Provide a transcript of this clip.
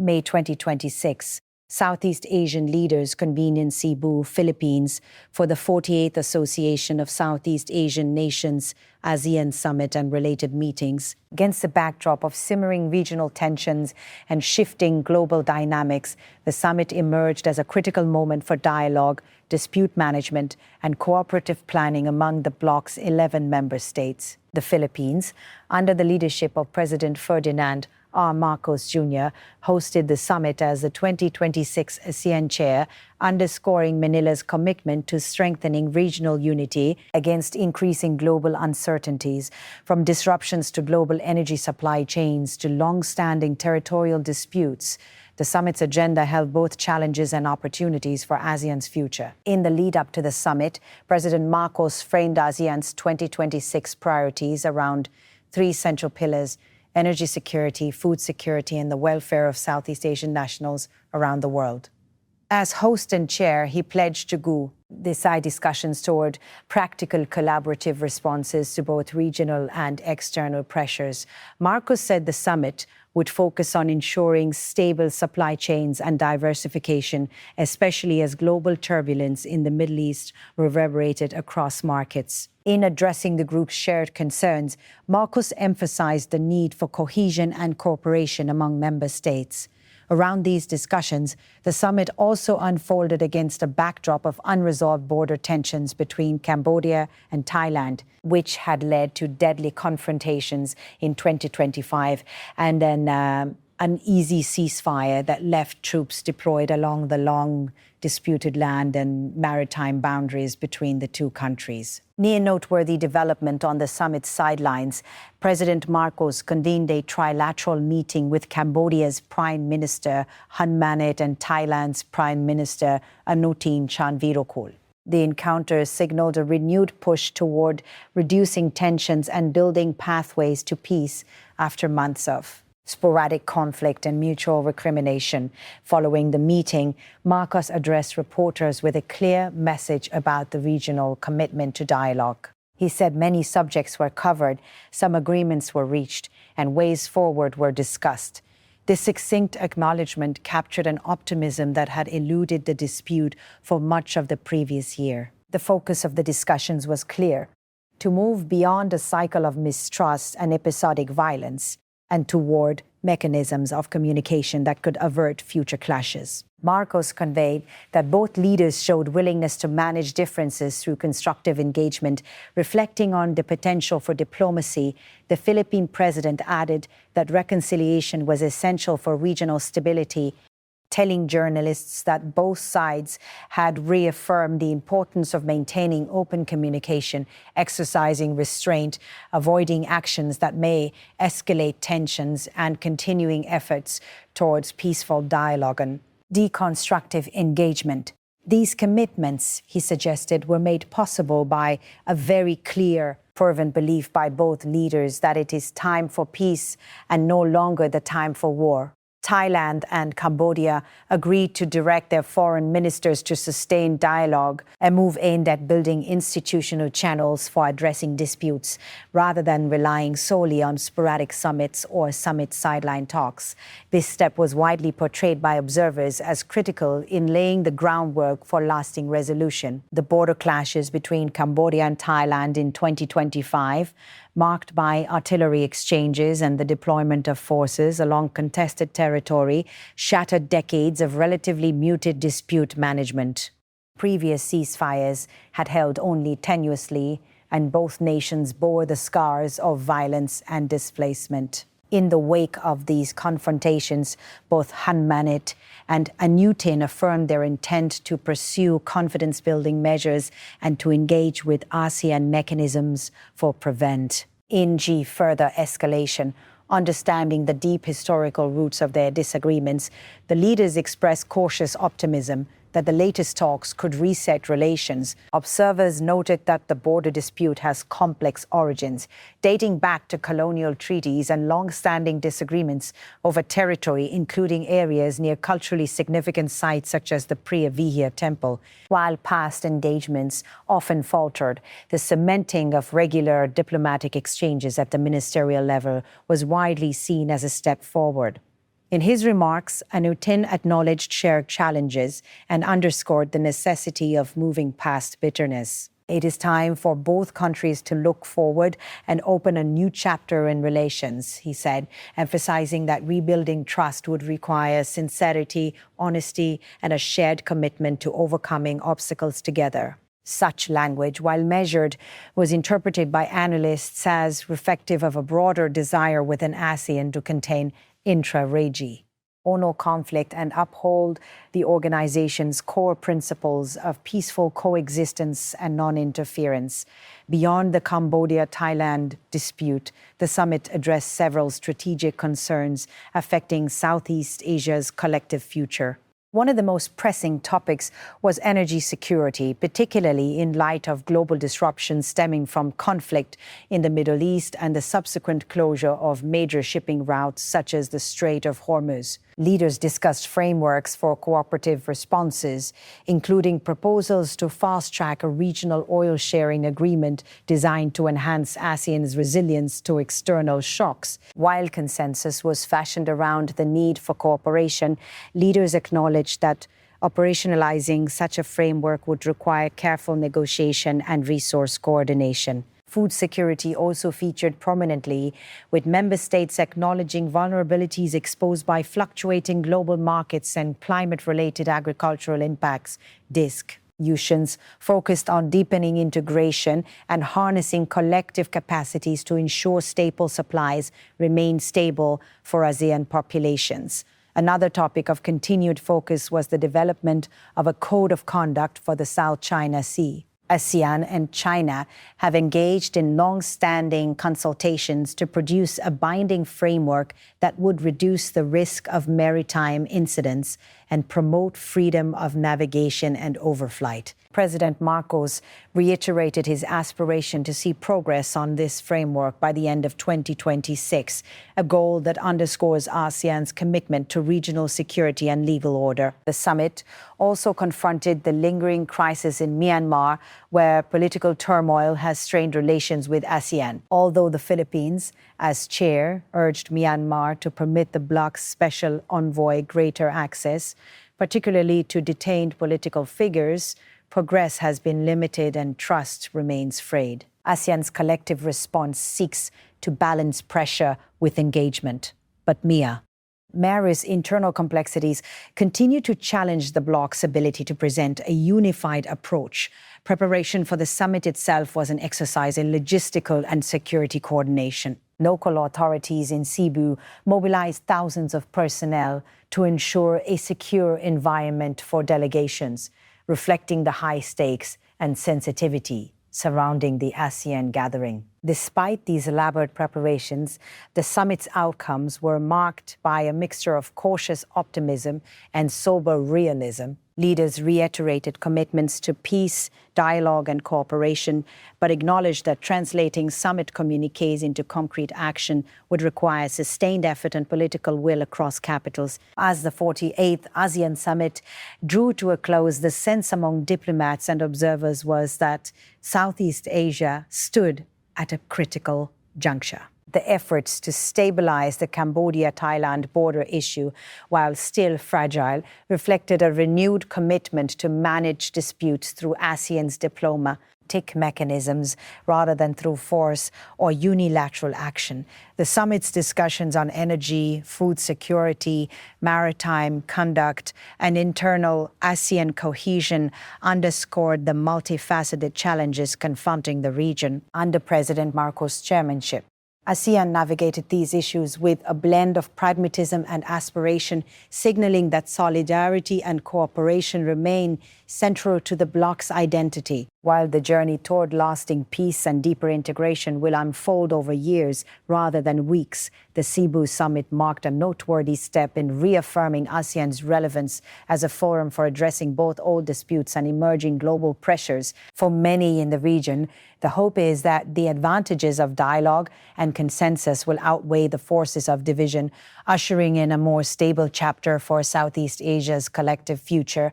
May 2026, Southeast Asian leaders convened in Cebu, Philippines, for the 48th Association of Southeast Asian Nations ASEAN Summit and related meetings. Against the backdrop of simmering regional tensions and shifting global dynamics, the summit emerged as a critical moment for dialogue, dispute management, and cooperative planning among the bloc's 11 member states. The Philippines, under the leadership of President Ferdinand R. Marcos Jr., hosted the summit as the 2026 ASEAN chair, underscoring Manila's commitment to strengthening regional unity against increasing global uncertainties, from disruptions to global energy supply chains to long-standing territorial disputes. The summit's agenda held both challenges and opportunities for ASEAN's future. In the lead-up to the summit, President Marcos framed ASEAN's 2026 priorities around three central pillars: energy security, food security, and the welfare of Southeast Asian nationals around the world. As host and chair, he pledged to decide discussions toward practical collaborative responses to both regional and external pressures. Marcos said the summit would focus on ensuring stable supply chains and diversification, especially as global turbulence in the Middle East reverberated across markets. In addressing the group's shared concerns, Marcos emphasized the need for cohesion and cooperation among member states. Around these discussions, the summit also unfolded against a backdrop of unresolved border tensions between Cambodia and Thailand, which had led to deadly confrontations in 2025 and an uneasy ceasefire that left troops deployed along the long disputed land and maritime boundaries between the two countries. Near noteworthy development on the summit's sidelines, President Marcos convened a trilateral meeting with Cambodia's Prime Minister Hun Manet and Thailand's Prime Minister Anutin Chanvirakul. The encounter signaled a renewed push toward reducing tensions and building pathways to peace after months of sporadic conflict and mutual recrimination. Following the meeting, Marcos addressed reporters with a clear message about the regional commitment to dialogue. He said many subjects were covered, some agreements were reached, and ways forward were discussed. This succinct acknowledgement captured an optimism that had eluded the dispute for much of the previous year. The focus of the discussions was clear: to move beyond a cycle of mistrust and episodic violence, and toward mechanisms of communication that could avert future clashes. Marcos conveyed that both leaders showed willingness to manage differences through constructive engagement. Reflecting on the potential for diplomacy, the Philippine president added that reconciliation was essential for regional stability, telling journalists that both sides had reaffirmed the importance of maintaining open communication, exercising restraint, avoiding actions that may escalate tensions, and continuing efforts towards peaceful dialogue and deconstructive engagement. These commitments, he suggested, were made possible by a very clear, fervent belief by both leaders that it is time for peace and no longer the time for war. Thailand and Cambodia agreed to direct their foreign ministers to sustain dialogue, a move aimed at building institutional channels for addressing disputes rather than relying solely on sporadic summits or summit sideline talks. This step was widely portrayed by observers as critical in laying the groundwork for lasting resolution. The border clashes between Cambodia and Thailand in 2025, marked by artillery exchanges and the deployment of forces along contested territory, shattered decades of relatively muted dispute management. Previous ceasefires had held only tenuously, and both nations bore the scars of violence and displacement. In the wake of these confrontations, both Hun Manet and Anutin affirmed their intent to pursue confidence-building measures and to engage with ASEAN mechanisms for prevent further escalation. Understanding the deep historical roots of their disagreements, the leaders expressed cautious optimism that the latest talks could reset relations. Observers noted that the border dispute has complex origins, dating back to colonial treaties and long-standing disagreements over territory, including areas near culturally significant sites such as the Preah Vihear Temple. While past engagements often faltered, the cementing of regular diplomatic exchanges at the ministerial level was widely seen as a step forward. In his remarks, U Tin acknowledged shared challenges and underscored the necessity of moving past bitterness. It is time for both countries to look forward and open a new chapter in relations, he said, emphasizing that rebuilding trust would require sincerity, honesty, and a shared commitment to overcoming obstacles together. Such language, while measured, was interpreted by analysts as reflective of a broader desire within ASEAN to contain intra-RegI conflict and uphold the organization's core principles of peaceful coexistence and non-interference. Beyond the Cambodia-Thailand dispute, the summit addressed several strategic concerns affecting Southeast Asia's collective future. One of the most pressing topics was energy security, particularly in light of global disruptions stemming from conflict in the Middle East and the subsequent closure of major shipping routes such as the Strait of Hormuz. Leaders discussed frameworks for cooperative responses, including proposals to fast-track a regional oil-sharing agreement designed to enhance ASEAN's resilience to external shocks. While consensus was fashioned around the need for cooperation, leaders acknowledged that operationalizing such a framework would require careful negotiation and resource coordination. Food security also featured prominently, with member states acknowledging vulnerabilities exposed by fluctuating global markets and climate-related agricultural impacts. Discussions focused on deepening integration and harnessing collective capacities to ensure staple supplies remain stable for ASEAN populations. Another topic of continued focus was the development of a code of conduct for the South China Sea. ASEAN and China have engaged in long-standing consultations to produce a binding framework that would reduce the risk of maritime incidents and promote freedom of navigation and overflight. President Marcos reiterated his aspiration to see progress on this framework by the end of 2026, a goal that underscores ASEAN's commitment to regional security and legal order. The summit also confronted the lingering crisis in Myanmar, where political turmoil has strained relations with ASEAN. Although the Philippines, as chair, urged Myanmar to permit the bloc's special envoy greater access, particularly to detained political figures, progress has been limited and trust remains frayed. ASEAN's collective response seeks to balance pressure with engagement. But Myanmar's internal complexities continue to challenge the bloc's ability to present a unified approach. Preparation for the summit itself was an exercise in logistical and security coordination. Local authorities in Cebu mobilized thousands of personnel to ensure a secure environment for delegations, reflecting the high stakes and sensitivity surrounding the ASEAN gathering. Despite these elaborate preparations, the summit's outcomes were marked by a mixture of cautious optimism and sober realism. Leaders reiterated commitments to peace, dialogue, and cooperation, but acknowledged that translating summit communiques into concrete action would require sustained effort and political will across capitals. As the 48th ASEAN Summit drew to a close, the sense among diplomats and observers was that Southeast Asia stood at a critical juncture. The efforts to stabilize the Cambodia-Thailand border issue, while still fragile, reflected a renewed commitment to manage disputes through ASEAN's diplomatic mechanisms rather than through force or unilateral action. The summit's discussions on energy, food security, maritime conduct, and internal ASEAN cohesion underscored the multifaceted challenges confronting the region under President Marcos' chairmanship. ASEAN navigated these issues with a blend of pragmatism and aspiration, signaling that solidarity and cooperation remain central to the bloc's identity. While the journey toward lasting peace and deeper integration will unfold over years rather than weeks, the Cebu summit marked a noteworthy step in reaffirming ASEAN's relevance as a forum for addressing both old disputes and emerging global pressures. For many in the region, the hope is that the advantages of dialogue and consensus will outweigh the forces of division, ushering in a more stable chapter for Southeast Asia's collective future.